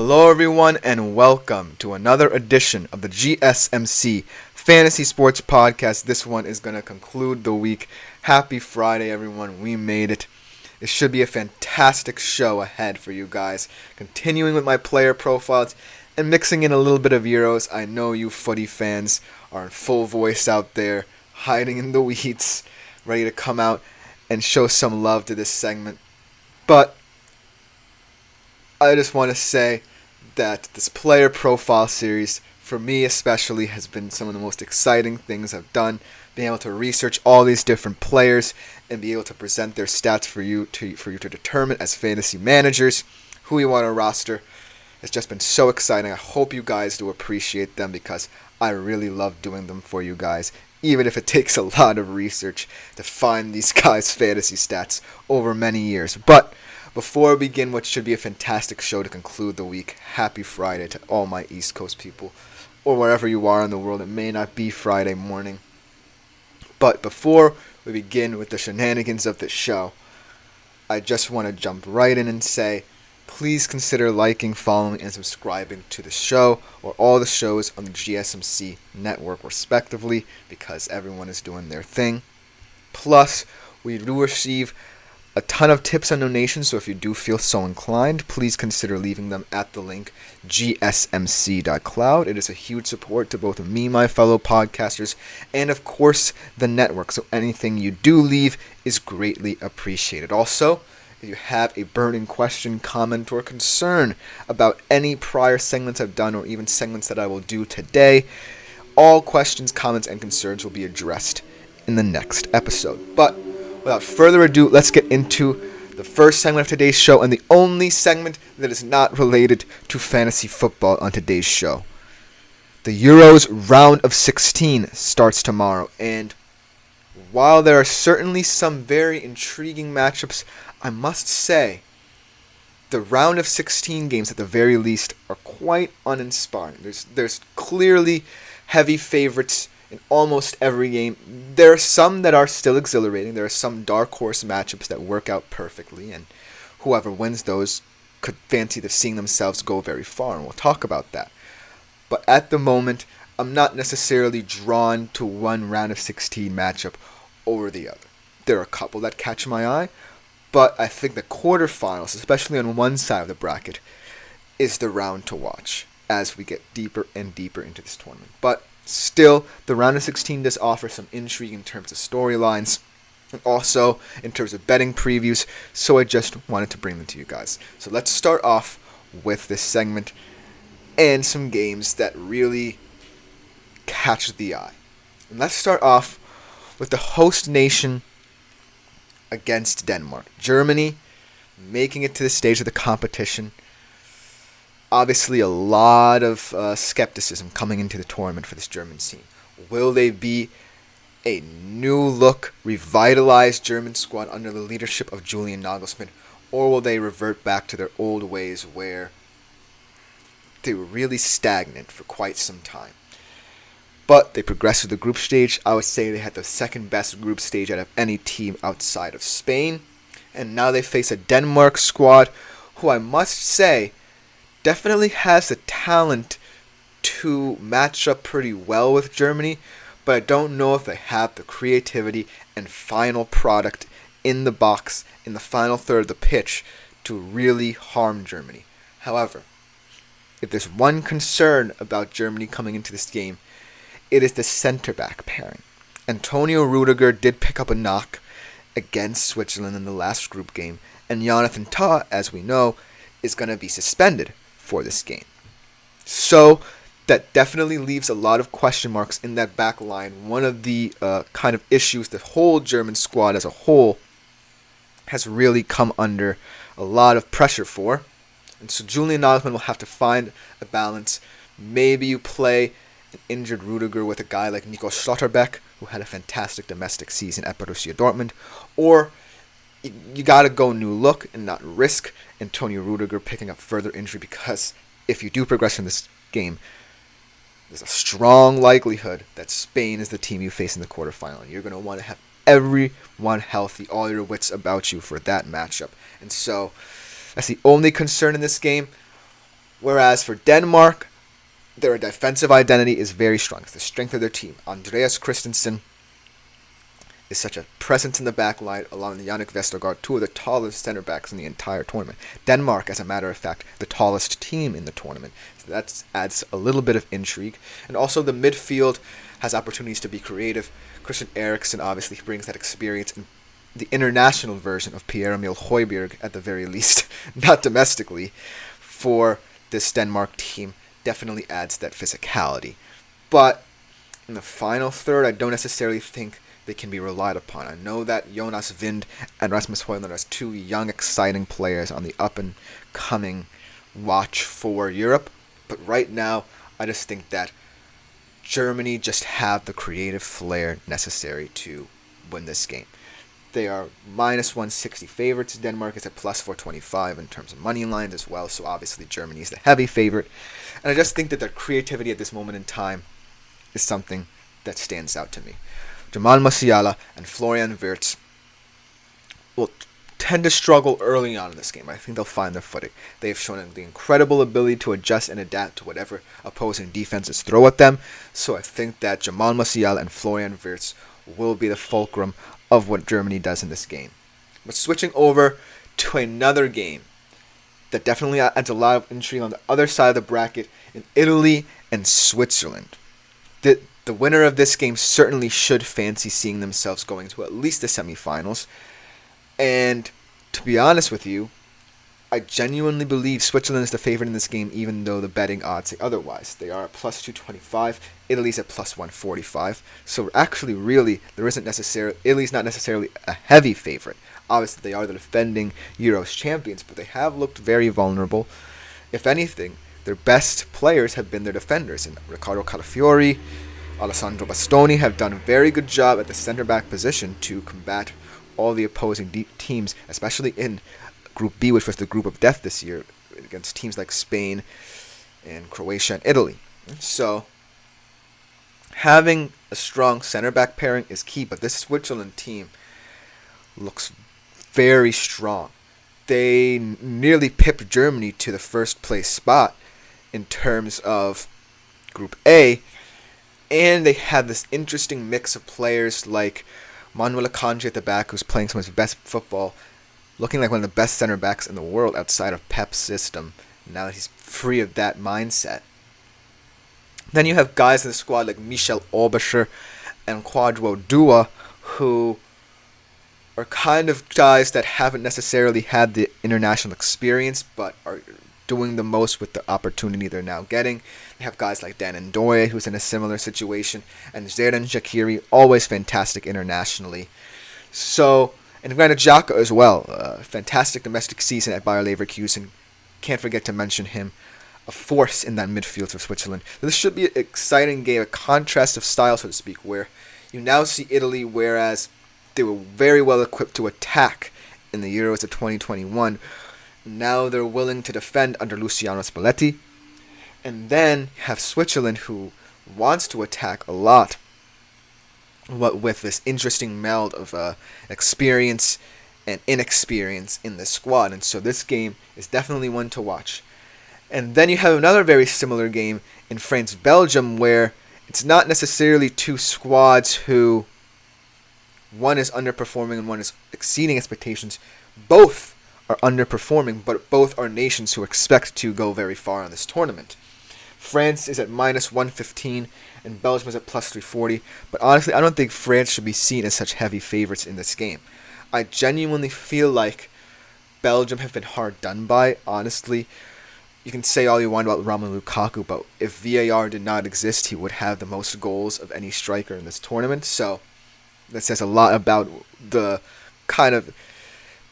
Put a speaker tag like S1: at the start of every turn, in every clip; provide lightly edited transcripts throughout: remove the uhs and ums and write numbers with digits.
S1: Hello everyone and welcome to another edition of the GSMC Fantasy Sports Podcast. This one is going to conclude the week. Happy Friday everyone, we made it. It should be a fantastic show ahead for you guys. Continuing with my player profiles and mixing in a little bit of Euros. I know you footy fans are in full voice out there, hiding in the weeds, ready to come out and show some love to this segment. But I just want to say that this player profile series, for me especially, has been some of the most exciting things I've done. Being able to research all these different players and be able to present their stats for you to determine as fantasy managers who you want to roster. It's just been so exciting. I hope you guys do appreciate them because I really love doing them for you guys, even if it takes a lot of research to find these guys' fantasy stats over many years. But before we begin what should be a fantastic show to conclude the week, happy Friday to all my East Coast people, or wherever you are in the world. It may not be Friday morning. But before we begin with the shenanigans of this show, I just want to jump right in and say, please consider liking, following, and subscribing to the show or all the shows on the GSMC network respectively, because everyone is doing their thing. Plus, we do receive a ton of tips and donations, so if you do feel so inclined, please consider leaving them at the link gsmc.cloud. It is a huge support to both me, my fellow podcasters, and of course the network, so anything you do leave is greatly appreciated. Also, if you have a burning question, comment, or concern about any prior segments I've done or even segments that I will do today, all questions, comments, and concerns will be addressed in the next episode. But without further ado, let's get into the first segment of today's show and the only segment that is not related to fantasy football on today's show. The Euros round of 16 starts tomorrow, and while there are certainly some very intriguing matchups, I must say the round of 16 games at the very least are quite uninspiring. There's clearly heavy favorites in almost every game. There are some that are still exhilarating. There are some dark horse matchups that work out perfectly, and whoever wins those could fancy seeing themselves go very far, and we'll talk about that. But at the moment, I'm not necessarily drawn to one round of 16 matchup over the other. There are a couple that catch my eye, but I think the quarterfinals, especially on one side of the bracket, is the round to watch as we get deeper and deeper into this tournament. But still, the round of 16 does offer some intrigue in terms of storylines and also in terms of betting previews, so I just wanted to bring them to you guys. So let's start off with this segment and some games that really catch the eye. And let's start off with the host nation against Denmark. Germany making it to the stage of the competition. Obviously, a lot of skepticism coming into the tournament for this German team. Will they be a new look, revitalized German squad under the leadership of Julian Nagelsmann, or will they revert back to their old ways where they were really stagnant for quite some time? But they progressed to the group stage. I would say they had the second best group stage out of any team outside of Spain. And now they face a Denmark squad who I must say definitely has the talent to match up pretty well with Germany, but I don't know if they have the creativity and final product in the box, in the final third of the pitch, to really harm Germany. However, if there's one concern about Germany coming into this game, it is the center-back pairing. Antonio Rudiger did pick up a knock against Switzerland in the last group game, and Jonathan Tah, as we know, is going to be suspended for this game. So that definitely leaves a lot of question marks in that back line. One of the kind of issues the whole German squad as a whole has really come under a lot of pressure for. And so Julian Nagelsmann will have to find a balance. Maybe you play an injured Rudiger with a guy like Nico Schlotterbeck, who had a fantastic domestic season at Borussia Dortmund, or you got to go new look and not risk Antonio Rudiger picking up further injury, because if you do progress in this game, there's a strong likelihood that Spain is the team you face in the quarterfinal, and you're going to want to have everyone healthy, all your wits about you for that matchup. And so that's the only concern in this game. Whereas for Denmark, their defensive identity is very strong. It's the strength of their team. Andreas Christensen is such a presence in the back line, along with Jannik Vestergaard, two of the tallest center backs in the entire tournament. Denmark, as a matter of fact, the tallest team in the tournament. So that adds a little bit of intrigue. And also the midfield has opportunities to be creative. Christian Eriksen obviously brings that experience in the international version of Pierre-Emil Højbjerg, at the very least, not domestically, for this Denmark team. Definitely adds that physicality. But in the final third, I don't necessarily think they can be relied upon. I know that Jonas Vind and Rasmus Højlund are two young, exciting players on the up-and-coming watch for Europe. But right now, I just think that Germany just have the creative flair necessary to win this game. They are minus 160 favorites. Denmark is at plus 425 in terms of money lines as well. So obviously Germany is the heavy favorite. And I just think that their creativity at this moment in time is something that stands out to me. Jamal Musiala and Florian Wirtz will tend to struggle early on in this game. I think they'll find their footing. They have shown the incredible ability to adjust and adapt to whatever opposing defenses throw at them. So I think that Jamal Musiala and Florian Wirtz will be the fulcrum of what Germany does in this game. But switching over to another game that definitely adds a lot of intrigue on the other side of the bracket, in Italy and Switzerland. The winner of this game certainly should fancy seeing themselves going to at least the semifinals. And to be honest with you, I genuinely believe Switzerland is the favorite in this game, even though the betting odds say otherwise. They are at plus 225. Italy's at plus 145. So actually, really, Italy's not necessarily a heavy favorite. Obviously, they are the defending Euros champions, but they have looked very vulnerable. If anything, their best players have been their defenders. And Riccardo Calafiori, Alessandro Bastoni have done a very good job at the center-back position to combat all the opposing teams, especially in Group B, which was the group of death this year, against teams like Spain and Croatia and Italy. So having a strong center-back pairing is key, but this Switzerland team looks very strong. They nearly pipped Germany to the first place spot in terms of Group A, and they have this interesting mix of players like Manuel Akanji at the back, who's playing some of his best football, looking like one of the best center backs in the world outside of Pep's system, now that he's free of that mindset. Then you have guys in the squad like Michel Aubischer and Kwadwo Dua, who are kind of guys that haven't necessarily had the international experience, but are doing the most with the opportunity they're now getting. They have guys like Dan Ndoye, who's in a similar situation, and Xherdan Shaqiri, always fantastic internationally. So, and Granit Xhaka as well, fantastic domestic season at Bayer Leverkusen. Can't forget to mention him, a force in that midfield for Switzerland. This should be an exciting game, a contrast of style, so to speak, where you now see Italy, whereas they were very well equipped to attack in the Euros of 2021. Now they're willing to defend under Luciano Spalletti. And then you have Switzerland, who wants to attack a lot, but with this interesting meld of experience and inexperience in the squad. And so this game is definitely one to watch. And then you have another very similar game in France-Belgium, where it's not necessarily two squads who one is underperforming and one is exceeding expectations. Both are underperforming, but both are nations who expect to go very far in this tournament. France is at minus 115 and Belgium is at plus 340. But honestly, I don't think France should be seen as such heavy favorites in this game. I genuinely feel like Belgium have been hard done by, honestly. You can say all you want about Romelu Lukaku, but if VAR did not exist, he would have the most goals of any striker in this tournament. So that says a lot about the kind of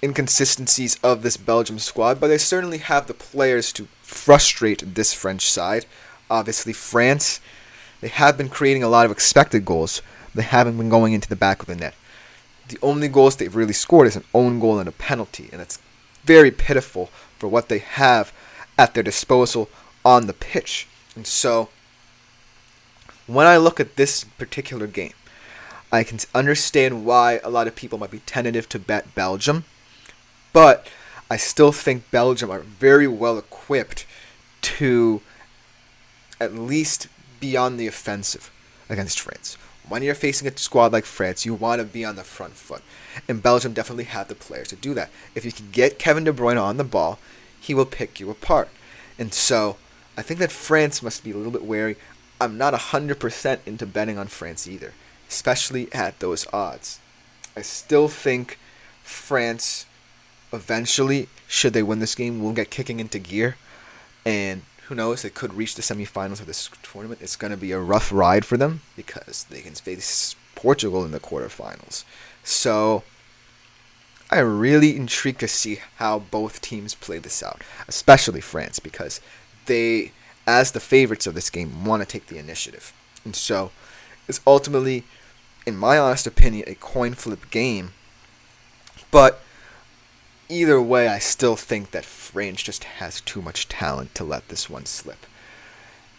S1: inconsistencies of this Belgium squad, but they certainly have the players to frustrate this French side. Obviously, France, they have been creating a lot of expected goals. They haven't been going into the back of the net. The only goals they've really scored is an own goal and a penalty, and it's very pitiful for what they have at their disposal on the pitch. And so, when I look at this particular game, I can understand why a lot of people might be tentative to bet Belgium, but I still think Belgium are very well equipped to at least be on the offensive against France. When you're facing a squad like France, you want to be on the front foot. And Belgium definitely have the players to do that. If you can get Kevin De Bruyne on the ball, he will pick you apart. And so, I think that France must be a little bit wary. I'm not 100% into betting on France either, especially at those odds. I still think France eventually, should they win this game, will get kicking into gear. And who knows, they could reach the semifinals of this tournament. It's going to be a rough ride for them because they can face Portugal in the quarterfinals. So, I'm really intrigued to see how both teams play this out, especially France, because they, as the favorites of this game, want to take the initiative. And so, it's ultimately, in my honest opinion, a coin flip game. But either way, I still think that France just has too much talent to let this one slip.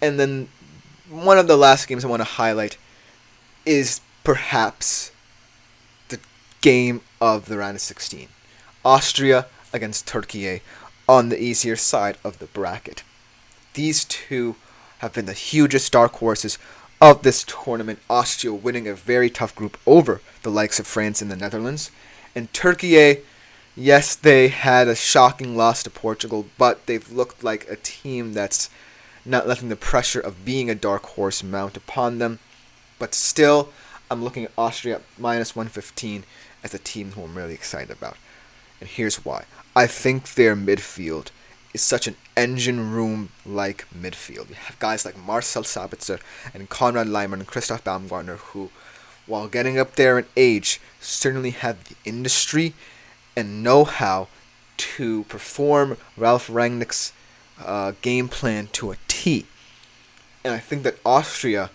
S1: And then one of the last games I want to highlight is perhaps the game of the round of 16. Austria against Turkey on the easier side of the bracket. These two have been the hugest dark horses of this tournament. Austria winning a very tough group over the likes of France and the Netherlands. And Turkey, yes, they had a shocking loss to Portugal, but they've looked like a team that's not letting the pressure of being a dark horse mount upon them. But still, I'm looking at Austria at minus 115 as a team who I'm really excited about. And here's why. I think their midfield is such an engine room-like midfield. You have guys like Marcel Sabitzer and Konrad Laimer and Christoph Baumgartner who, while getting up there in age, certainly have the industry and know-how to perform Ralf Rangnick's game plan to a T. And I think that Austria,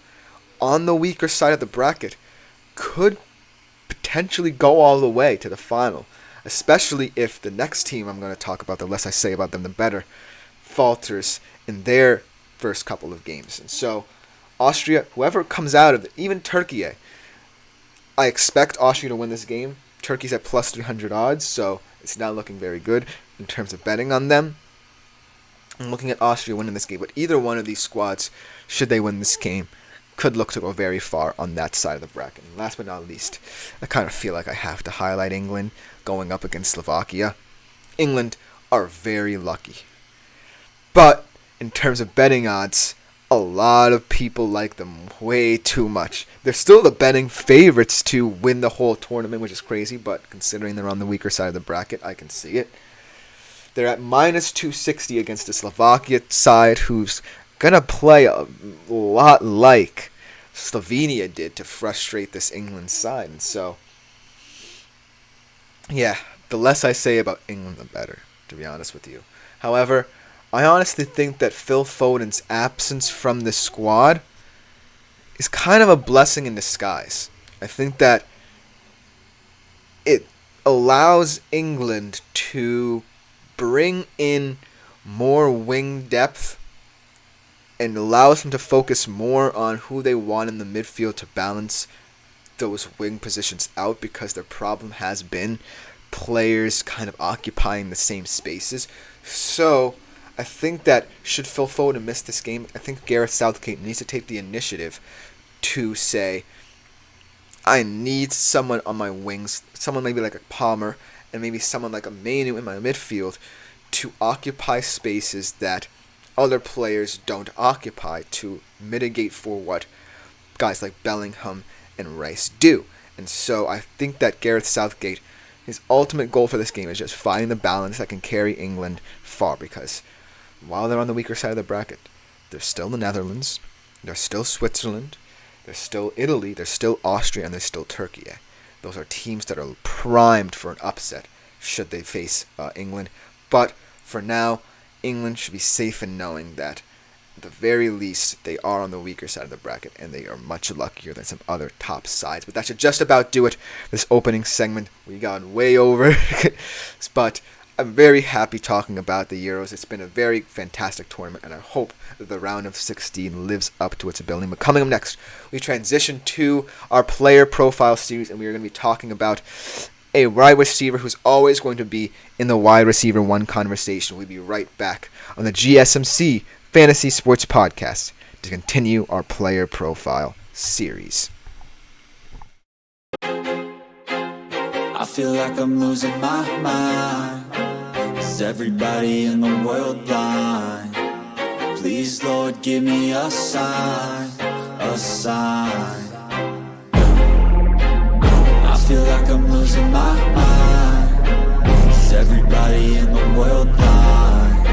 S1: on the weaker side of the bracket, could potentially go all the way to the final, especially if the next team I'm going to talk about, the less I say about them, the better, falters in their first couple of games. And so, Austria, whoever comes out of it, even Turkey, I expect Austria to win this game. Turkey's at plus 300 odds, so it's not looking very good in terms of betting on them. I'm looking at Austria winning this game, but either one of these squads, should they win this game, could look to go very far on that side of the bracket. And last but not least, I kind of feel like I have to highlight England going up against Slovakia. England are very lucky. But in terms of betting odds, a lot of people like them way too much. They're still the betting favorites to win the whole tournament, which is crazy, but considering they're on the weaker side of the bracket, I can see it. They're at minus 260 against the Slovakia side, who's going to play a lot like Slovenia did to frustrate this England side. And so, yeah, the less I say about England, the better, to be honest with you. However, I honestly think that Phil Foden's absence from the squad is kind of a blessing in disguise. I think that it allows England to bring in more wing depth and allows them to focus more on who they want in the midfield to balance those wing positions out, because their problem has been players kind of occupying the same spaces. So I think that should Phil Foden miss this game, I think Gareth Southgate needs to take the initiative to say, I need someone on my wings, someone maybe like a Palmer, and maybe someone like a Mainu in my midfield to occupy spaces that other players don't occupy, to mitigate for what guys like Bellingham and Rice do. And so I think that Gareth Southgate, his ultimate goal for this game is just finding the balance that can carry England far, because while they're on the weaker side of the bracket, there's still the Netherlands, there's still Switzerland, there's still Italy, there's still Austria, and there's still Turkey. Those are teams that are primed for an upset should they face England. But for now, England should be safe in knowing that at the very least they are on the weaker side of the bracket and they are much luckier than some other top sides. But that should just about do it. This opening segment, we got way over. But I'm very happy talking about the Euros. It's been a very fantastic tournament, and I hope that the round of 16 lives up to its ability. But coming up next, we transition to our player profile series, and we are going to be talking about a wide receiver who's always going to be in the wide receiver one conversation. We'll be right back on the GSMC Fantasy Sports Podcast to continue our player profile series.
S2: I feel like I'm losing my mind. Is everybody in the world blind? Please, Lord, give me a sign, a sign. I feel like I'm losing my mind. Is everybody in the world blind?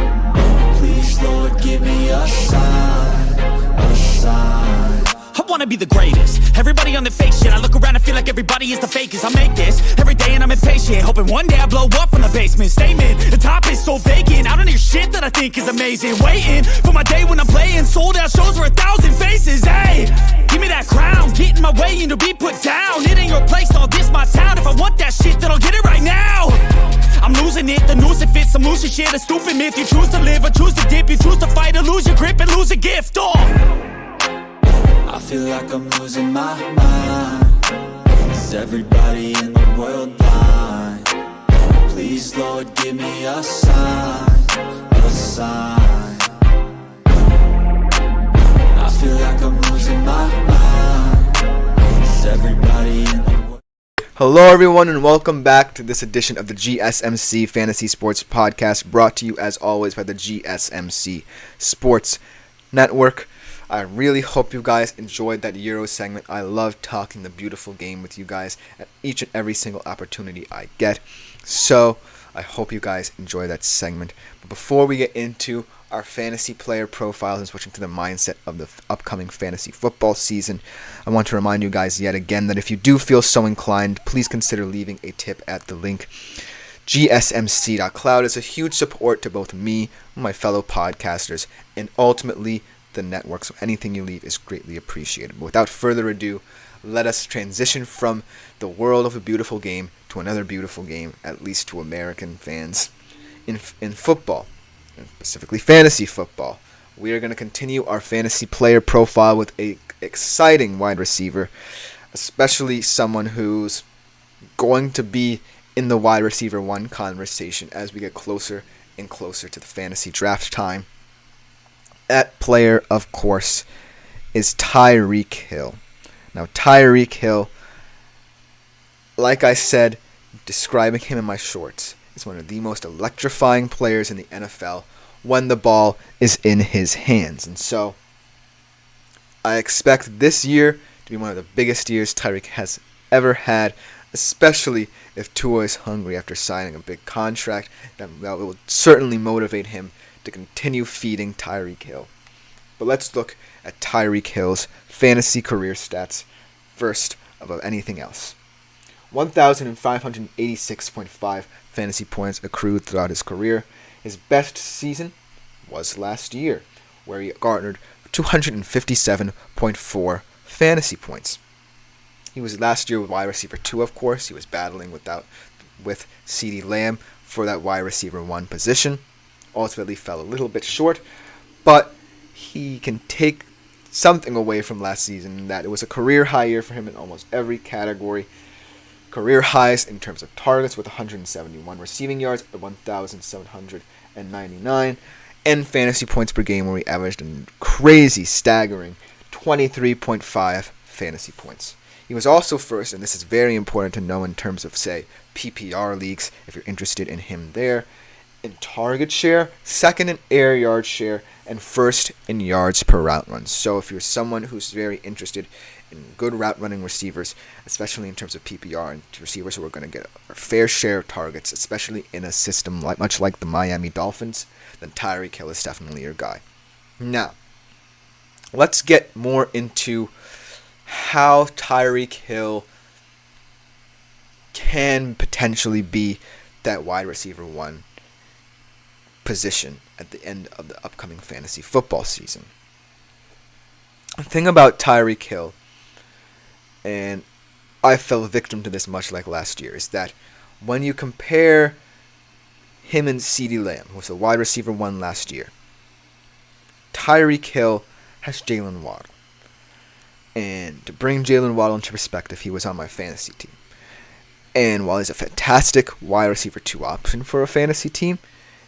S2: Please, Lord, give me a sign, a sign.
S3: I wanna be the greatest. Everybody on the fake shit. I look around and feel like everybody is the fakest. I make this every day and I'm impatient, hoping one day I blow up from the basement. Statement, the top is so vacant. I don't hear shit that I think is amazing. Waiting for my day when I'm playing sold out shows for 1,000 faces. Hey, give me that crown, get in my way and to be put down. It ain't your place, all this my town. If I want that shit, then I'll get it right now. I'm losing it, the noose it fits. I'm losing shit, a stupid myth. You choose to live or choose to dip. You choose to fight or lose your grip and lose a gift.
S2: I feel like I'm losing my mind. Is everybody in the world blind? Please, Lord, give me a sign, a sign. I feel like I'm losing my mind. Is everybody in the world?
S1: Hello everyone and welcome back to this edition of the GSMC Fantasy Sports Podcast, brought to you as always by the GSMC Sports Network. I really hope you guys enjoyed that Euro segment. I love talking the beautiful game with you guys at each and every single opportunity I get. So I hope you guys enjoy that segment. But before we get into our fantasy player profiles and switching to the mindset of the upcoming fantasy football season, I want to remind you guys yet again that if you do feel so inclined, please consider leaving a tip at the link gsmc.cloud. It's a huge support to both me and my fellow podcasters and ultimately the network, so anything you leave is greatly appreciated. But without further ado, let us transition from the world of a beautiful game to another beautiful game, at least to American fans in football, and specifically fantasy football. We are going to continue our fantasy player profile with a exciting wide receiver, especially someone who's going to be in the wide receiver one conversation as we get closer and closer to the fantasy draft time. That player, of course, is Tyreek Hill. Now, Tyreek Hill, like I said, describing him in my shorts, is one of the most electrifying players in the NFL when the ball is in his hands. And so, I expect this year to be one of the biggest years Tyreek has ever had, especially if Tua is hungry after signing a big contract. That will certainly motivate him to continue feeding Tyreek Hill. But let's look at Tyreek Hill's fantasy career stats first above anything else. 1,586.5 fantasy points accrued throughout his career. His best season was last year, where he garnered 257.4 fantasy points. He was last year with wide receiver 2, of course. He was battling with CeeDee Lamb for that wide receiver 1 position. Ultimately fell a little bit short, but he can take something away from last season, that it was a career high year for him in almost every category. Career highs in terms of targets with 171 receiving yards at 1,799, and fantasy points per game where he averaged a crazy, staggering 23.5 fantasy points. He was also first, and this is very important to know in terms of, say, PPR leagues, if you're interested in him there, in target share, second in air yard share, and first in yards per route run. So if you're someone who's very interested in good route running receivers, especially in terms of PPR and receivers who are going to get a fair share of targets, especially in a system much like the Miami Dolphins, then Tyreek Hill is definitely your guy. Now, let's get more into how Tyreek Hill can potentially be that wide receiver 1 position at the end of the upcoming fantasy football season. The thing about Tyreek Hill, and I fell victim to this much like last year, is that when you compare him and CeeDee Lamb, who was the wide receiver 1 last year, Tyreek Hill has Jalen Waddle. And to bring Jalen Waddle into perspective, he was on my fantasy team. And while he's a fantastic wide receiver 2 option for a fantasy team,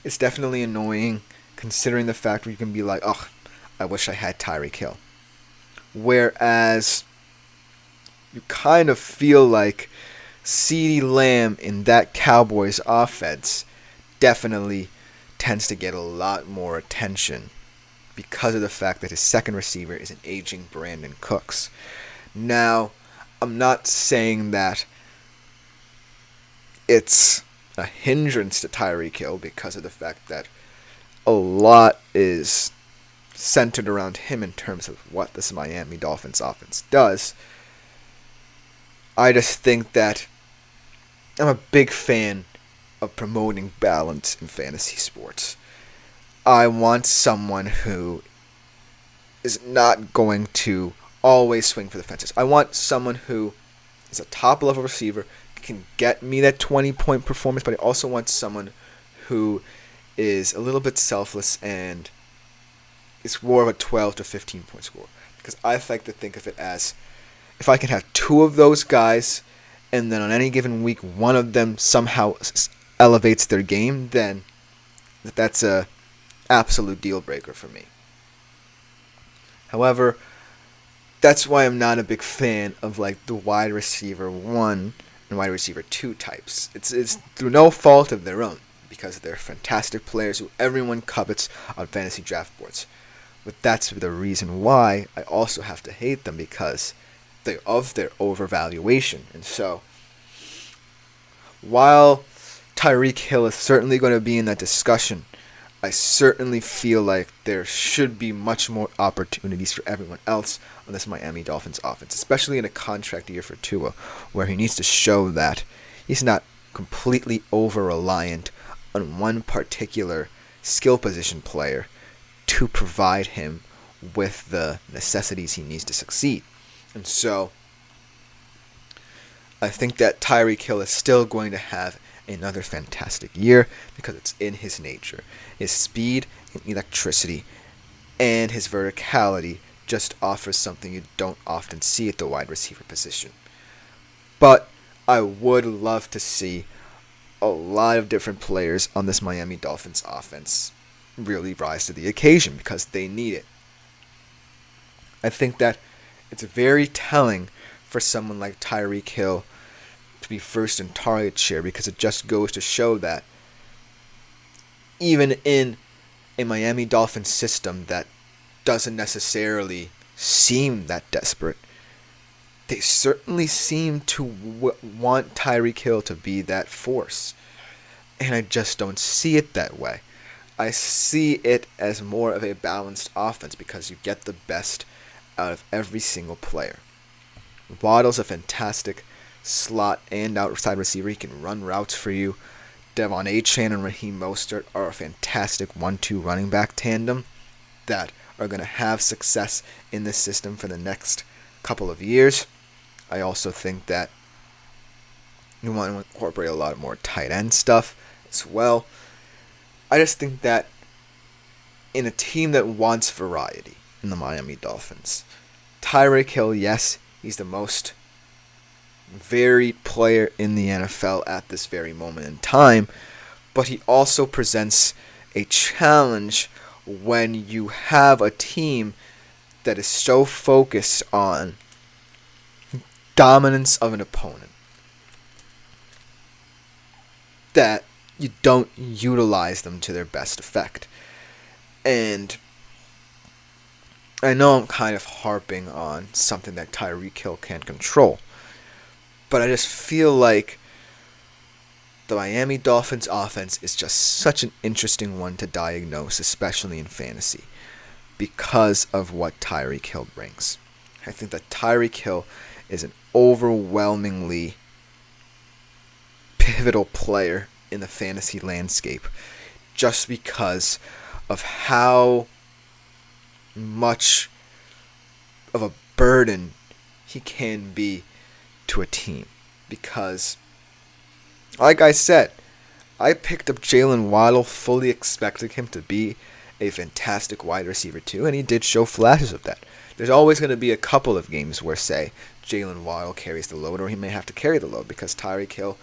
S1: it's definitely annoying considering the fact where you can be like, oh, I wish I had Tyreek Hill. Whereas you kind of feel like CeeDee Lamb in that Cowboys offense definitely tends to get a lot more attention because of the fact that his second receiver is an aging Brandon Cooks. Now, I'm not saying that it's a hindrance to Tyreek Hill because of the fact that a lot is centered around him in terms of what this Miami Dolphins offense does. I just think that I'm a big fan of promoting balance in fantasy sports. I want someone who is not going to always swing for the fences. I want someone who is a top-level receiver, can get me that 20-point performance, but I also want someone who is a little bit selfless and is more of a 12 to 15-point scorer. Because I like to think of it as, if I can have two of those guys, and then on any given week, one of them somehow elevates their game, then that's a absolute deal breaker for me. However, that's why I'm not a big fan of like the wide receiver 1 and wide receiver 2 types. It's through no fault of their own, because they're fantastic players who everyone covets on fantasy draft boards. But that's the reason why I also have to hate them, because of their overvaluation. And so, while Tyreek Hill is certainly going to be in that discussion, I certainly feel like there should be much more opportunities for everyone else on this Miami Dolphins offense, especially in a contract year for Tua, where he needs to show that he's not completely over-reliant on one particular skill position player to provide him with the necessities he needs to succeed. And so, I think that Tyreek Hill is still going to have another fantastic year because it's in his nature. His speed and electricity and his verticality just offers something you don't often see at the wide receiver position. But I would love to see a lot of different players on this Miami Dolphins offense really rise to the occasion because they need it. I think that it's very telling for someone like Tyreek Hill to be first in target share, because it just goes to show that even in a Miami Dolphins system that doesn't necessarily seem that desperate, they certainly seem to want Tyreek Hill to be that force. And I just don't see it that way. I see it as more of a balanced offense because you get the best out of every single player. Waddle's a fantastic slot and outside receiver. He can run routes for you. Devon Achane and Raheem Mostert are a fantastic 1-2 running back tandem that are going to have success in this system for the next couple of years. I also think that you want to incorporate a lot more tight end stuff as well. I just think that in a team that wants variety in the Miami Dolphins, Tyreek Hill, yes, he's the most varied player in the NFL at this very moment in time, but he also presents a challenge when you have a team that is so focused on dominance of an opponent that you don't utilize them to their best effect. And I know I'm kind of harping on something that Tyreek Hill can't control, but I just feel like the Miami Dolphins offense is just such an interesting one to diagnose, especially in fantasy, because of what Tyreek Hill brings. I think that Tyreek Hill is an overwhelmingly pivotal player in the fantasy landscape just because of how much of a burden he can be to a team. Because, like I said, I picked up Jalen Waddle fully expecting him to be a fantastic wide receiver too, and he did show flashes of that. There's always going to be a couple of games where, say, Jalen Waddle carries the load, or he may have to carry the load because Tyreek Hill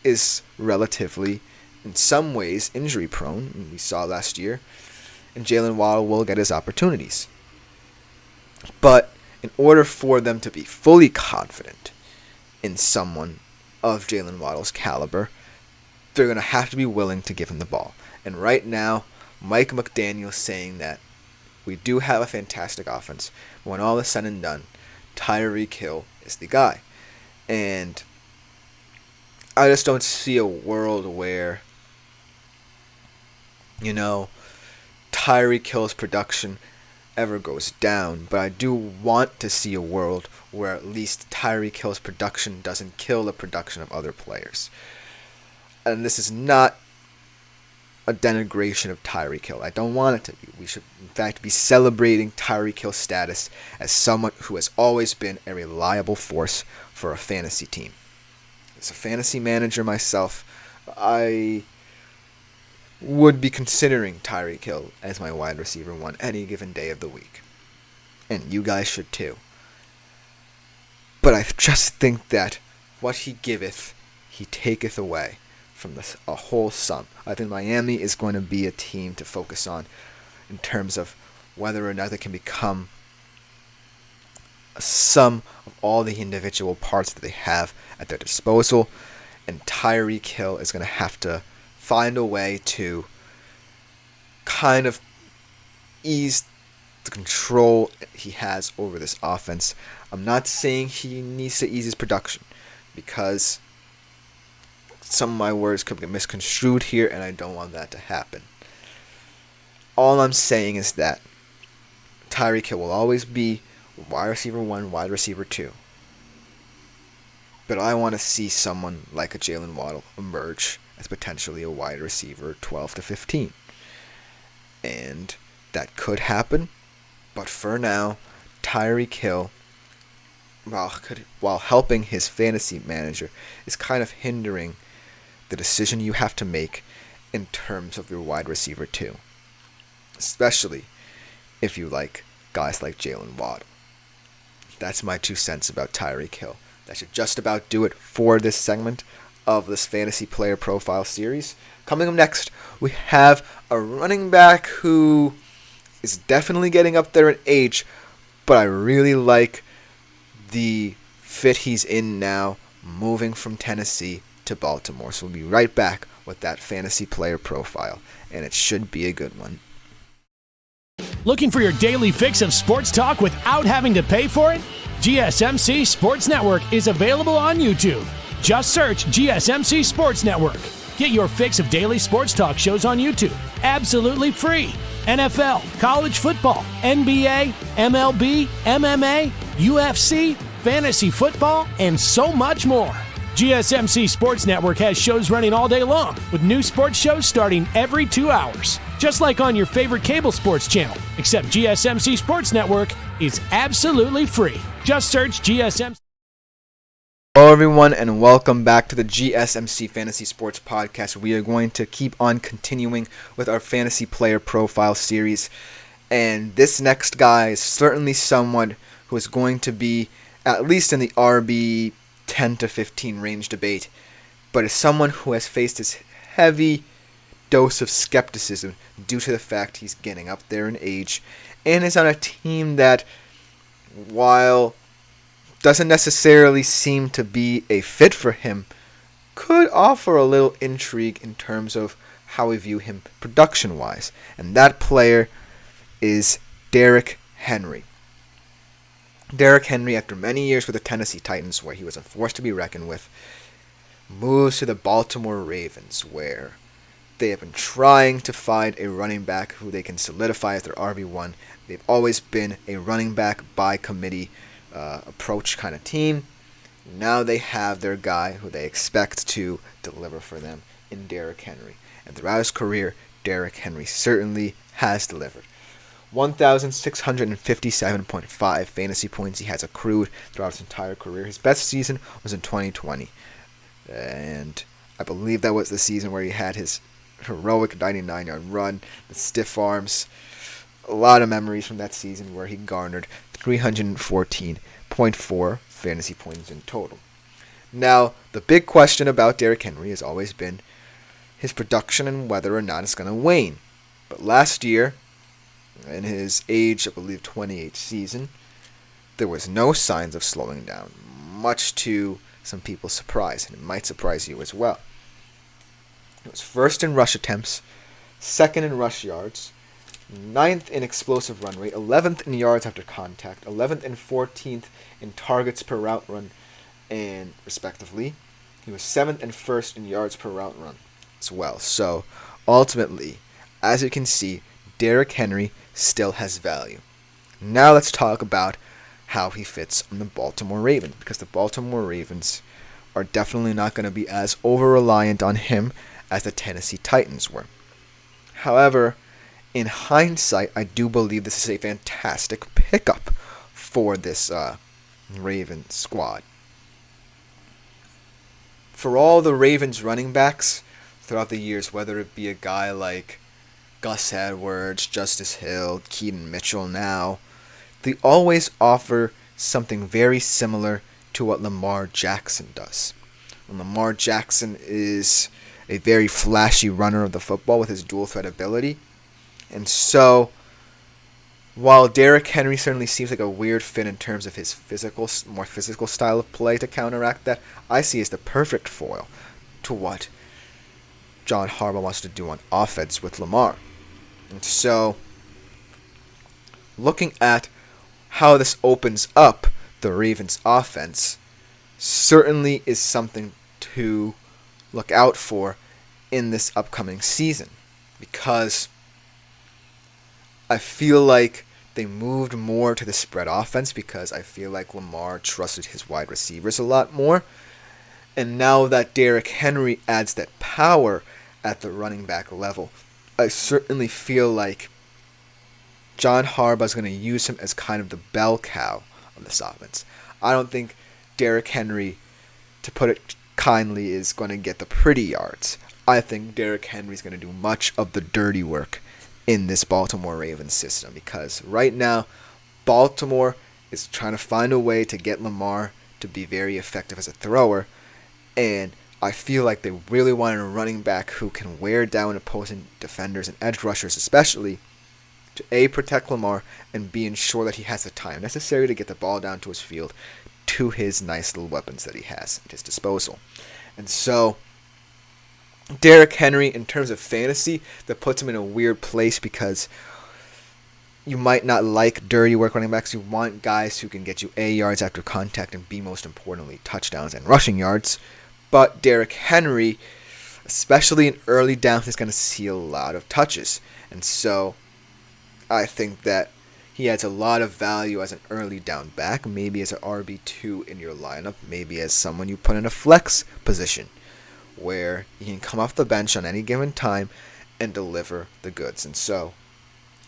S1: is relatively, in some ways, injury prone. We saw last year, and Jalen Waddle will get his opportunities. But in order for them to be fully confident in someone of Jalen Waddle's caliber, they're going to have to be willing to give him the ball. And right now, Mike McDaniel's saying that we do have a fantastic offense, but when all is said and done, Tyreek Hill is the guy. And I just don't see a world where, Tyreek Hill's production ever goes down, but I do want to see a world where at least Tyreek Hill's production doesn't kill the production of other players. And this is not a denigration of Tyreek Hill. I don't want it to be. We should, in fact, be celebrating Tyreek Hill's status as someone who has always been a reliable force for a fantasy team. As a fantasy manager myself, I would be considering Tyreek Hill as my wide receiver 1 any given day of the week. And you guys should too. But I just think that what he giveth, he taketh away from a whole sum. I think Miami is going to be a team to focus on in terms of whether or not they can become a sum of all the individual parts that they have at their disposal. And Tyreek Hill is going to have to find a way to kind of ease the control he has over this offense. I'm not saying he needs to ease his production, because some of my words could get misconstrued here, and I don't want that to happen. All I'm saying is that Tyreek Hill will always be wide receiver 1, wide receiver 2. But I want to see someone like a Jalen Waddle emerge as potentially a wide receiver 12 to 15. And that could happen, but for now, Tyreek Hill, while helping his fantasy manager, is kind of hindering the decision you have to make in terms of your wide receiver 2. Especially if you like guys like Jalen Waddle. That's my 2 cents about Tyreek Hill. That should just about do it for this segment of this fantasy player profile series. Coming up next, we have a running back who is definitely getting up there in age, but I really like the fit he's in now, moving from Tennessee to Baltimore. So we'll be right back with that fantasy player profile, and it should be a good one.
S4: Looking for your daily fix of sports talk without having to pay for it? GSMC Sports Network is available on YouTube. Just search GSMC Sports Network. Get your fix of daily sports talk shows on YouTube, absolutely free. NFL, college football, NBA, MLB, MMA, UFC, fantasy football, and so much more. GSMC Sports Network has shows running all day long, with new sports shows starting every 2 hours. Just like on your favorite cable sports channel, except GSMC Sports Network is absolutely free. Just search GSMC.
S1: Hello everyone, and welcome back to the GSMC Fantasy Sports Podcast. We are going to keep on continuing with our fantasy player profile series, and this next guy is certainly someone who is going to be at least in the RB 10 to 15 range debate, but is someone who has faced this heavy dose of skepticism due to the fact he's getting up there in age and is on a team that, while doesn't necessarily seem to be a fit for him, could offer a little intrigue in terms of how we view him production-wise. And that player is Derrick Henry. Derrick Henry, after many years with the Tennessee Titans, where he was a force to be reckoned with, moves to the Baltimore Ravens, where they have been trying to find a running back who they can solidify as their RB1. They've always been a running back by committee approach kind of team. Now they have their guy who they expect to deliver for them in Derrick Henry. And throughout his career, Derrick Henry certainly has delivered. 1,657.5 fantasy points he has accrued throughout his entire career. His best season was in 2020. And I believe that was the season where he had his heroic 99-yard run, the stiff arms. A lot of memories from that season where he garnered 314.4 fantasy points in total. Now, the big question about Derrick Henry has always been his production and whether or not it's going to wane. But last year, in his age, I believe, 28 season, there was no signs of slowing down, much to some people's surprise, and it might surprise you as well. He was first in rush attempts, second in rush yards, 9th in explosive run rate, 11th in yards after contact, 11th and 14th in targets per route run, and respectively, he was 7th and 1st in yards per route run as well. So, ultimately, as you can see, Derrick Henry still has value. Now let's talk about how he fits on the Baltimore Ravens, because the Baltimore Ravens are definitely not going to be as over-reliant on him as the Tennessee Titans were. However, in hindsight, I do believe this is a fantastic pickup for this Ravens squad. For all the Ravens running backs throughout the years, whether it be a guy like Gus Edwards, Justice Hill, Keaton Mitchell now, they always offer something very similar to what Lamar Jackson does. And Lamar Jackson is a very flashy runner of the football with his dual threat ability. And so, while Derrick Henry certainly seems like a weird fit in terms of his more physical style of play to counteract that, I see as the perfect foil to what John Harbaugh wants to do on offense with Lamar. And so, looking at how this opens up the Ravens' offense certainly is something to look out for in this upcoming season, because I feel like they moved more to the spread offense because I feel like Lamar trusted his wide receivers a lot more. And now that Derrick Henry adds that power at the running back level, I certainly feel like John Harbaugh is going to use him as kind of the bell cow of this offense. I don't think Derrick Henry, to put it kindly, is going to get the pretty yards. I think Derrick Henry is going to do much of the dirty work in this Baltimore Ravens system, because right now Baltimore is trying to find a way to get Lamar to be very effective as a thrower, and I feel like they really wanted a running back who can wear down opposing defenders and edge rushers especially, to A, protect Lamar, and B, ensure that he has the time necessary to get the ball down to his field to his nice little weapons that he has at his disposal. And so Derrick Henry, in terms of fantasy, that puts him in a weird place, because you might not like dirty work running backs. You want guys who can get you A, yards after contact, and B, most importantly, touchdowns and rushing yards. But Derrick Henry, especially in early downs, is going to see a lot of touches. And so I think that he adds a lot of value as an early down back, maybe as an RB2 in your lineup, maybe as someone you put in a flex position, where he can come off the bench on any given time and deliver the goods. And so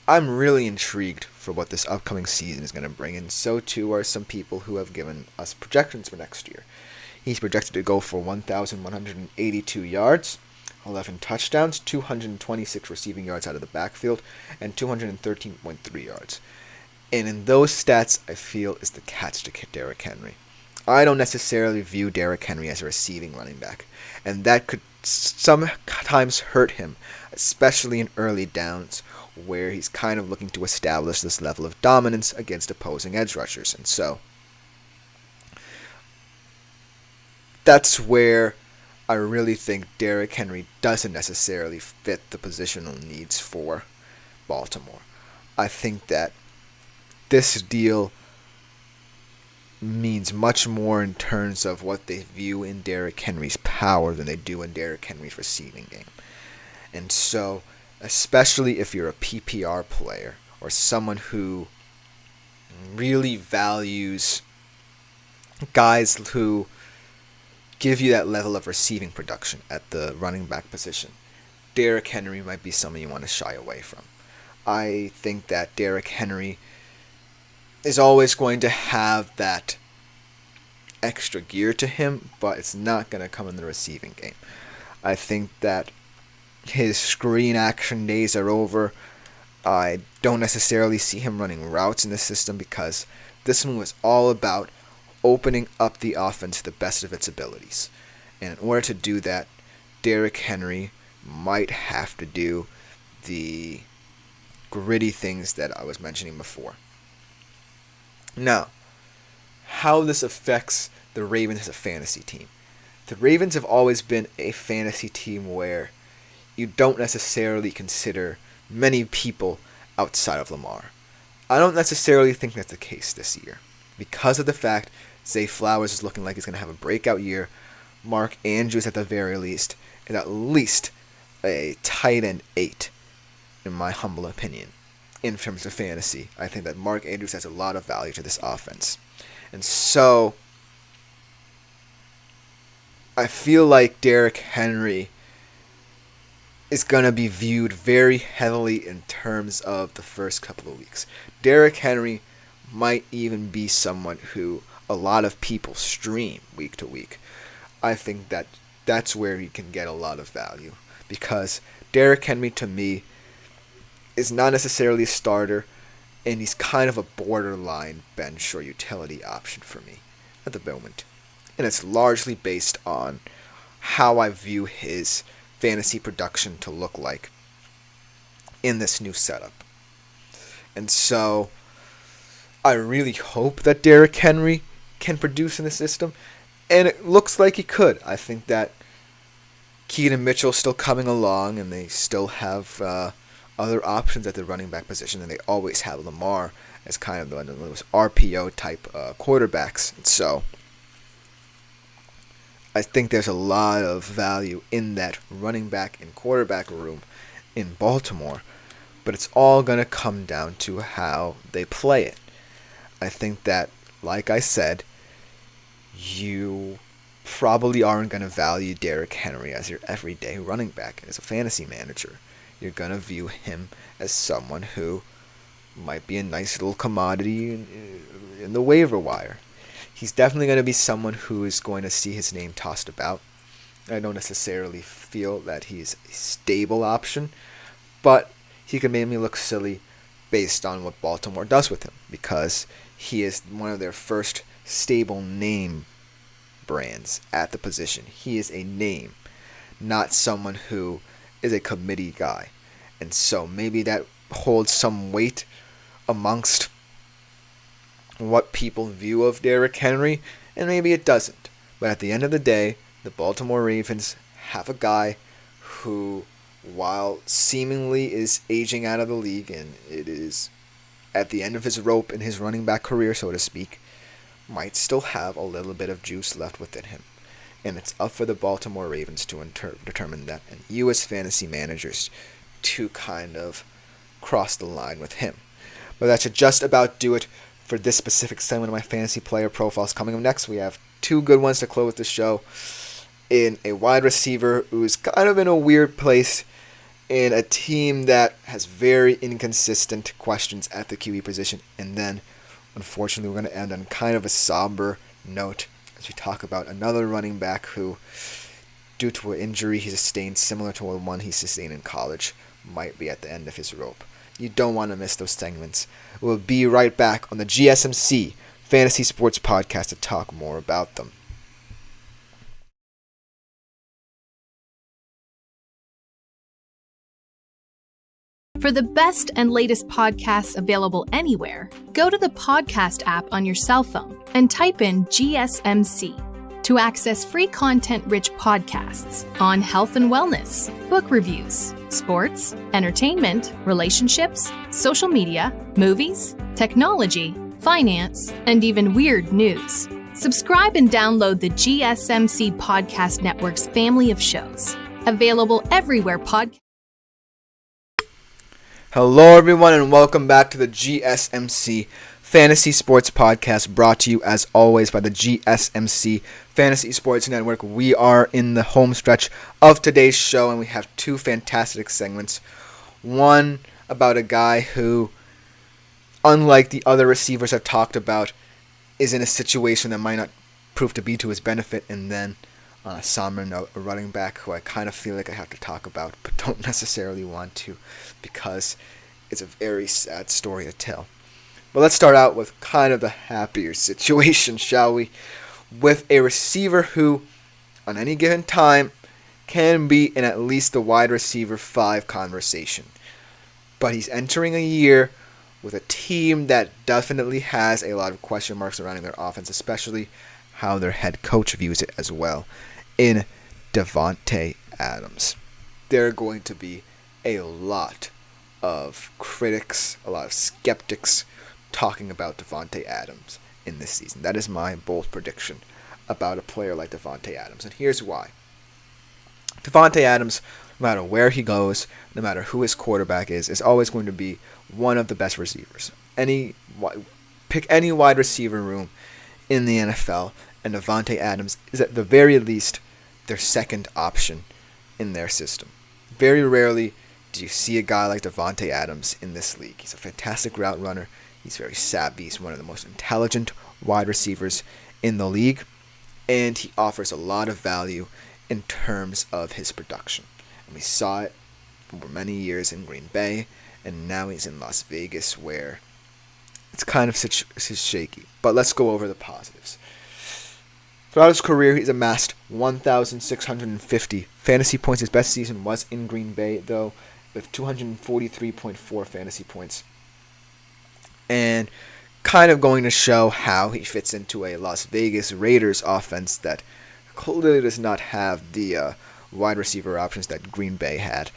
S1: I'm really intrigued for what this upcoming season is going to bring, and so too are some people who have given us projections for next year. He's projected to go for 1,182 yards, 11 touchdowns, 226 receiving yards out of the backfield, and 213.3 yards. And in those stats, I feel is the catch to Derrick Henry. I don't necessarily view Derrick Henry as a receiving running back, and that could sometimes hurt him, especially in early downs, where he's kind of looking to establish this level of dominance against opposing edge rushers. And so that's where I really think Derrick Henry doesn't necessarily fit the positional needs for Baltimore. I think that this deal means much more in terms of what they view in Derrick Henry's power than they do in Derrick Henry's receiving game. And so, especially if you're a PPR player or someone who really values guys who give you that level of receiving production at the running back position, Derrick Henry might be someone you want to shy away from. I think that Derrick Henry is always going to have that extra gear to him, but it's not going to come in the receiving game. I think that his screen action days are over. I don't necessarily see him running routes in the system because this one was all about opening up the offense to the best of its abilities. And in order to do that, Derrick Henry might have to do the gritty things that I was mentioning before. Now, how this affects the Ravens as a fantasy team. The Ravens have always been a fantasy team where you don't necessarily consider many people outside of Lamar. I don't necessarily think that's the case this year because of the fact Zay Flowers is looking like he's going to have a breakout year. Mark Andrews, at the very least, is at least a tight end 8, in my humble opinion, in terms of fantasy. I think that Mark Andrews has a lot of value to this offense. And so, I feel like Derrick Henry is going to be viewed very heavily in terms of the first couple of weeks. Derrick Henry might even be someone who a lot of people stream week to week. I think that that's where he can get a lot of value because Derrick Henry, to me, is not necessarily a starter, and he's kind of a borderline bench or utility option for me at the moment. And it's largely based on how I view his fantasy production to look like in this new setup. And so I really hope that Derrick Henry can produce in the system, and it looks like he could. I think that Keaton Mitchell's still coming along, and they still have other options at the running back position, and they always have Lamar as kind of one of those RPO type quarterbacks. And so I think there's a lot of value in that running back and quarterback room in Baltimore, but it's all going to come down to how they play it. I think that, like I said, you probably aren't going to value Derrick Henry as your everyday running back as a fantasy manager. You're going to view him as someone who might be a nice little commodity in the waiver wire. He's definitely going to be someone who is going to see his name tossed about. I don't necessarily feel that he's a stable option, but he can make me look silly based on what Baltimore does with him because he is one of their first stable name brands at the position. He is a name, not someone who is a committee guy. And so maybe that holds some weight amongst what people view of Derrick Henry, and maybe it doesn't. But at the end of the day, the Baltimore Ravens have a guy who, while seemingly is aging out of the league, and it is at the end of his rope in his running back career, so to speak, might still have a little bit of juice left within him. And it's up for the Baltimore Ravens to determine that, and you as fantasy managers to kind of cross the line with him. But that should just about do it for this specific segment of my fantasy player profiles. Coming up next, we have two good ones to close the show. In a wide receiver who's kind of in a weird place in a team that has very inconsistent questions at the QB position. And then, unfortunately, we're going to end on kind of a somber note as we talk about another running back who, due to an injury he sustained similar to the one he sustained in college, might be at the end of his rope. You don't want to miss those segments. We'll be right back on the GSMC Fantasy Sports Podcast to talk more about them.
S5: For the best and latest podcasts available anywhere, go to the podcast app on your cell phone and type in GSMC to access free content-rich podcasts on health and wellness, book reviews, sports, entertainment, relationships, social media, movies, technology, finance, and even weird news. Subscribe and download the GSMC Podcast Network's family of shows, available everywhere podcasts.
S1: Hello, everyone, and welcome back to the GSMC Fantasy Sports Podcast, brought to you, as always, by the GSMC Fantasy Sports Network. We are in the home stretch of today's show, and we have two fantastic segments. One about a guy who, unlike the other receivers I've talked about, is in a situation that might not prove to be to his benefit, and then On a somber note, a running back who I kind of feel like I have to talk about, but don't necessarily want to, because it's a very sad story to tell. But let's start out with kind of the happier situation, shall we? With a receiver who, on any given time, can be in at least the wide receiver 5 conversation. But he's entering a year with a team that definitely has a lot of question marks surrounding their offense, especially how their head coach views it as well, in Davante Adams. There are going to be a lot of critics, a lot of skeptics talking about Davante Adams in this season. That is my bold prediction about a player like Davante Adams, and here's why. Davante Adams, no matter where he goes, no matter who his quarterback is always going to be one of the best receivers. Pick any wide receiver room in the NFL, and Davante Adams is at the very least their second option in their system. Very rarely do you see a guy like Davante Adams in this league. He's a fantastic route runner. He's very savvy. He's one of the most intelligent wide receivers in the league, and he offers a lot of value in terms of his production. And we saw it for many years in Green Bay, and now he's in Las Vegas, where it's kind of shaky. But let's go over the positives. Throughout his career, he's amassed 1,650 fantasy points. His best season was in Green Bay, though, with 243.4 fantasy points. And kind of going to show how he fits into a Las Vegas Raiders offense that clearly does not have the wide receiver options that Green Bay had.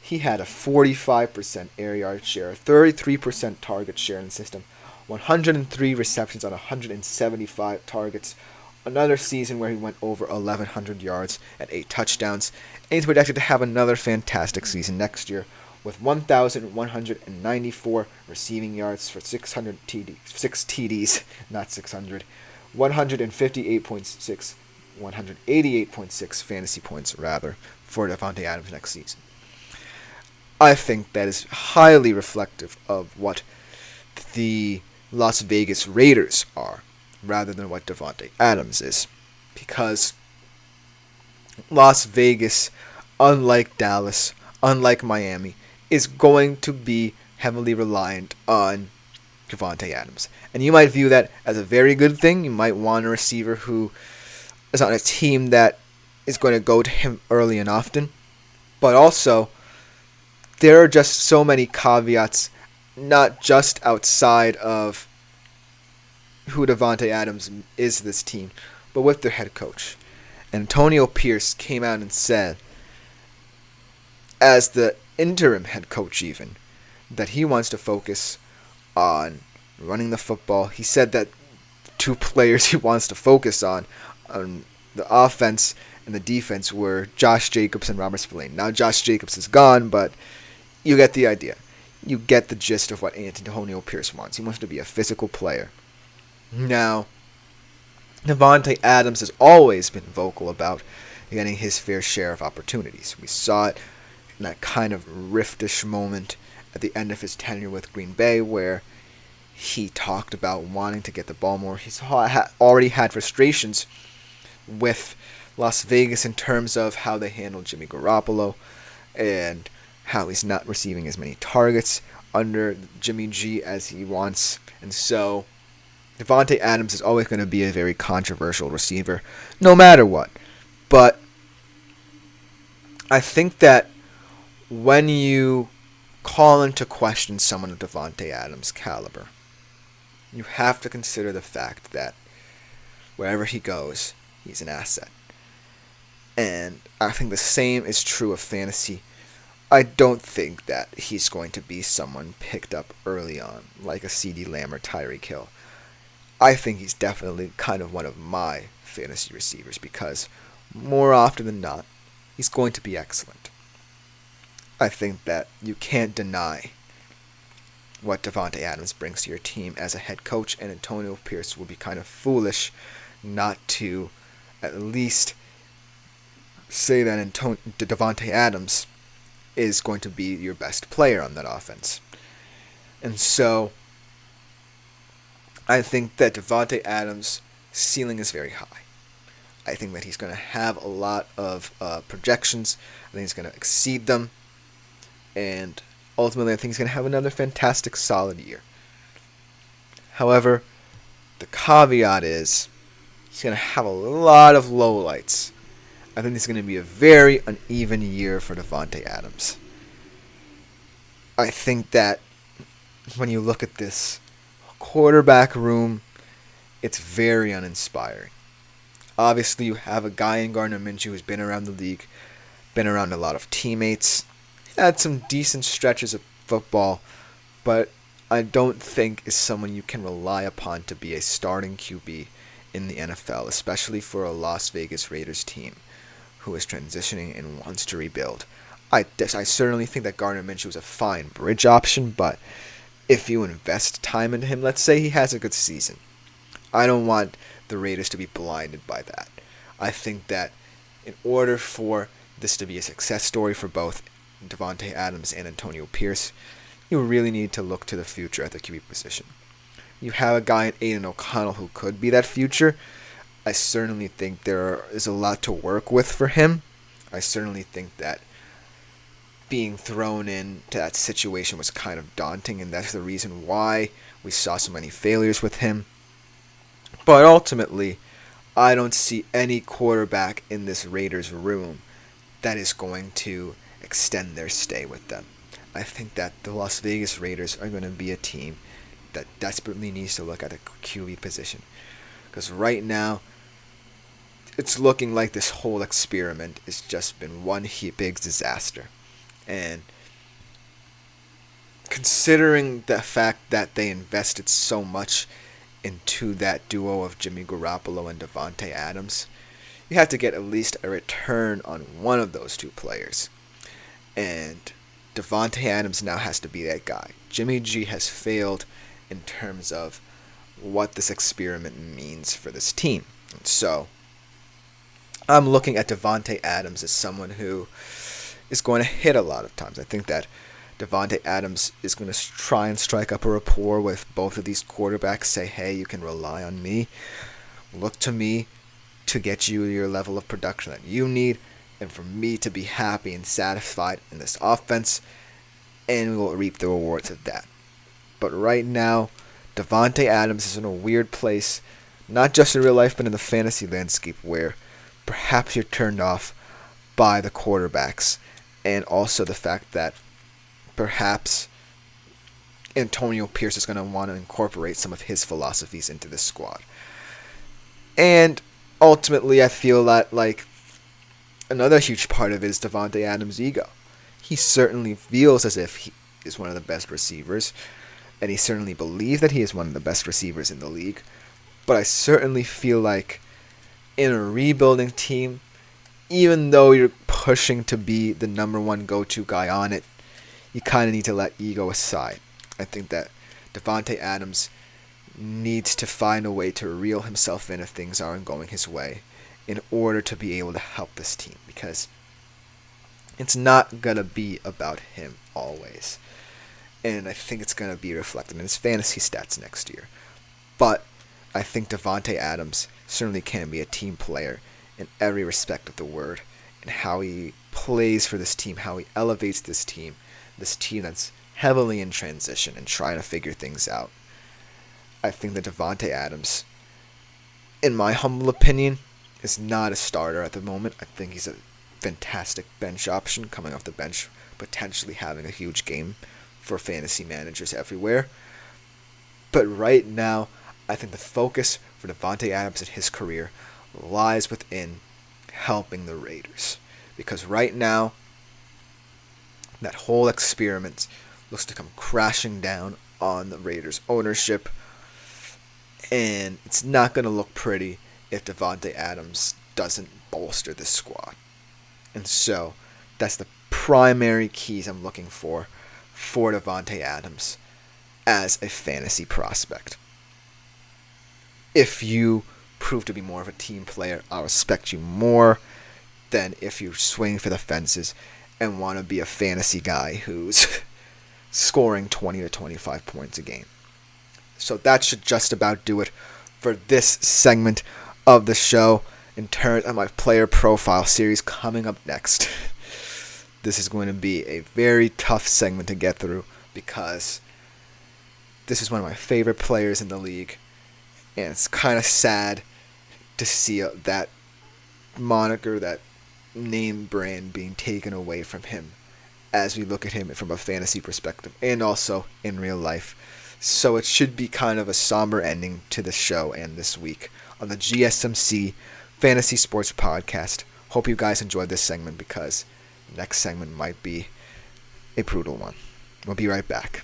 S1: He had a 45% air yard share, 33% target share in the system, 103 receptions on 175 targets. Another season where he went over 1,100 yards and 8 touchdowns. And he's projected to have another fantastic season next year with 1,194 receiving yards for 6 TDs, not 600, 188.6 fantasy points, rather, for Davante Adams next season. I think that is highly reflective of what the Las Vegas Raiders are, rather than what Davante Adams is. Because Las Vegas, unlike Dallas, unlike Miami, is going to be heavily reliant on Davante Adams. And you might view that as a very good thing. You might want a receiver who is on a team that is going to go to him early and often. But also, there are just so many caveats, not just outside of who Davante Adams is this team, but with their head coach. Antonio Pierce came out and said, as the interim head coach even, that he wants to focus on running the football. He said that 2 players he wants to focus on the offense and the defense were Josh Jacobs and Robert Spillane. Now Josh Jacobs is gone, but you get the idea. You get the gist of what Antonio Pierce wants. He wants to be a physical player. Now, Davante Adams has always been vocal about getting his fair share of opportunities. We saw it in that kind of riftish moment at the end of his tenure with Green Bay, where he talked about wanting to get the ball more. He's already had frustrations with Las Vegas in terms of how they handled Jimmy Garoppolo and how he's not receiving as many targets under Jimmy G as he wants. And so Davante Adams is always going to be a very controversial receiver, no matter what. But I think that when you call into question someone of Davante Adams' caliber, you have to consider the fact that wherever he goes, he's an asset. And I think the same is true of fantasy. I don't think that he's going to be someone picked up early on, like a CeeDee Lamb or Tyreek Hill. I think he's definitely kind of one of my fantasy receivers, because more often than not, he's going to be excellent. I think that you can't deny what Davante Adams brings to your team as a head coach, and Antonio Pierce would be kind of foolish not to at least say that Davante Adams is going to be your best player on that offense. And so I think that Davante Adams' ceiling is very high. I think that he's going to have a lot of projections. I think he's going to exceed them. And ultimately, I think he's going to have another fantastic, solid year. However, the caveat is he's going to have a lot of lowlights. I think this is going to be a very uneven year for Davante Adams. I think that when you look at this quarterback room, it's very uninspiring. Obviously, you have a guy in Gardner Minshew who's been around the league, been around a lot of teammates, had some decent stretches of football, but I don't think is someone you can rely upon to be a starting QB in the NFL, especially for a Las Vegas Raiders team who is transitioning and wants to rebuild. I certainly think that Gardner Minshew is a fine bridge option, but if you invest time into him, let's say he has a good season, I don't want the Raiders to be blinded by that. I think that in order for this to be a success story for both Davante Adams and Antonio Pierce, you really need to look to the future at the QB position. You have a guy in Aiden O'Connell who could be that future. I certainly think there is a lot to work with for him. I certainly think that being thrown into that situation was kind of daunting, and that's the reason why we saw so many failures with him. But ultimately, I don't see any quarterback in this Raiders room that is going to extend their stay with them. I think that the Las Vegas Raiders are going to be a team that desperately needs to look at the QB position. Because right now, it's looking like this whole experiment has just been one big disaster. And considering the fact that they invested so much into that duo of Jimmy Garoppolo and Davante Adams, you have to get at least a return on one of those two players. And Davante Adams now has to be that guy. Jimmy G has failed in terms of what this experiment means for this team. And so I'm looking at Davante Adams as someone who is going to hit a lot of times. I think that Davante Adams is going to try and strike up a rapport with both of these quarterbacks, say, hey, you can rely on me. Look to me to get you your level of production that you need, and for me to be happy and satisfied in this offense, and we will reap the rewards of that. But right now, Davante Adams is in a weird place, not just in real life, but in the fantasy landscape, where perhaps you're turned off by the quarterbacks, and also the fact that perhaps Antonio Pierce is going to want to incorporate some of his philosophies into this squad. And ultimately, I feel that another huge part of it is Davante Adams' ego. He certainly feels as if he is one of the best receivers, and he certainly believes that he is one of the best receivers in the league. But I certainly feel like in a rebuilding team, even though you're pushing to be the number one go-to guy on it, you kind of need to let ego aside. I think that Davante Adams needs to find a way to reel himself in if things aren't going his way in order to be able to help this team, because it's not going to be about him always. And I think it's going to be reflected in his fantasy stats next year. But I think Davante Adams certainly can be a team player in every respect of the word, and how he plays for this team, how he elevates this team that's heavily in transition and trying to figure things out. I think that Davante Adams, in my humble opinion, is not a starter at the moment. I think he's a fantastic bench option coming off the bench, potentially having a huge game for fantasy managers everywhere. But right now, I think the focus for Davante Adams in his career lies within helping the Raiders. Because right now, that whole experiment looks to come crashing down on the Raiders' ownership. And it's not going to look pretty if Davante Adams doesn't bolster this squad. And so, that's the primary keys I'm looking for Davante Adams as a fantasy prospect. If you prove to be more of a team player, I'll respect you more than if you swing for the fences and want to be a fantasy guy who's scoring 20 to 25 points a game. So that should just about do it for this segment of the show. in terms of my player profile series coming up next. This is going to be a very tough segment to get through because this is one of my favorite players in the league, and it's kind of sad to see that moniker, that name brand being taken away from him as we look at him from a fantasy perspective and also in real life. So it should be kind of a somber ending to the show and this week on the GSMC Fantasy Sports Podcast. Hope you guys enjoyed this segment because the next segment might be a brutal one. We'll be right back.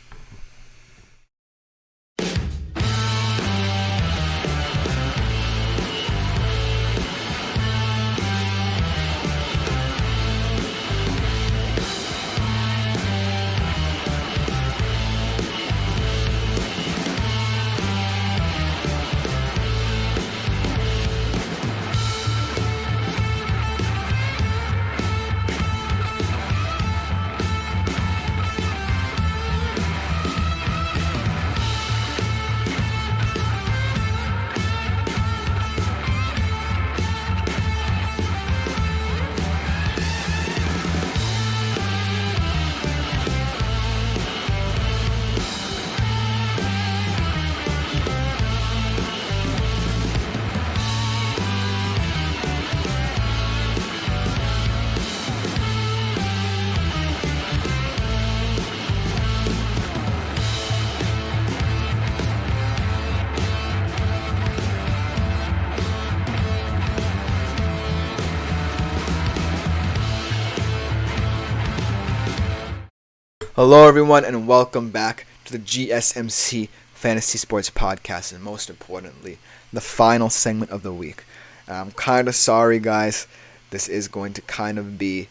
S1: Hello everyone and welcome back to the GSMC Fantasy Sports Podcast, and most importantly, the final segment of the week. I'm kind of sorry guys, this is going to kind of be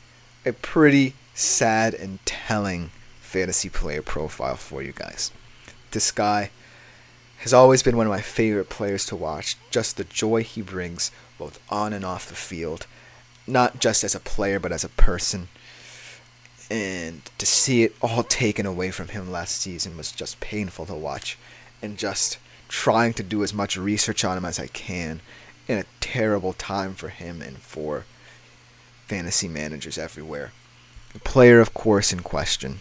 S1: a pretty sad and telling fantasy player profile for you guys. This guy has always been one of my favorite players to watch, just the joy he brings both on and off the field, not just as a player but as a person. And to see it all taken away from him last season was just painful to watch. And just trying to do as much research on him as I can in a terrible time for him and for fantasy managers everywhere. The player, of course, in question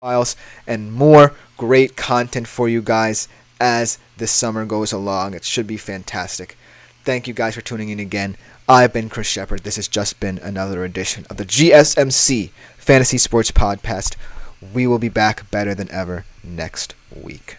S1: files, and more great content for you guys as this summer goes along. It should be fantastic. Thank you guys for tuning in again. I've been Chris Shepard. This has just been another edition of the GSMC Fantasy Sports Podcast. We will be back better than ever next week.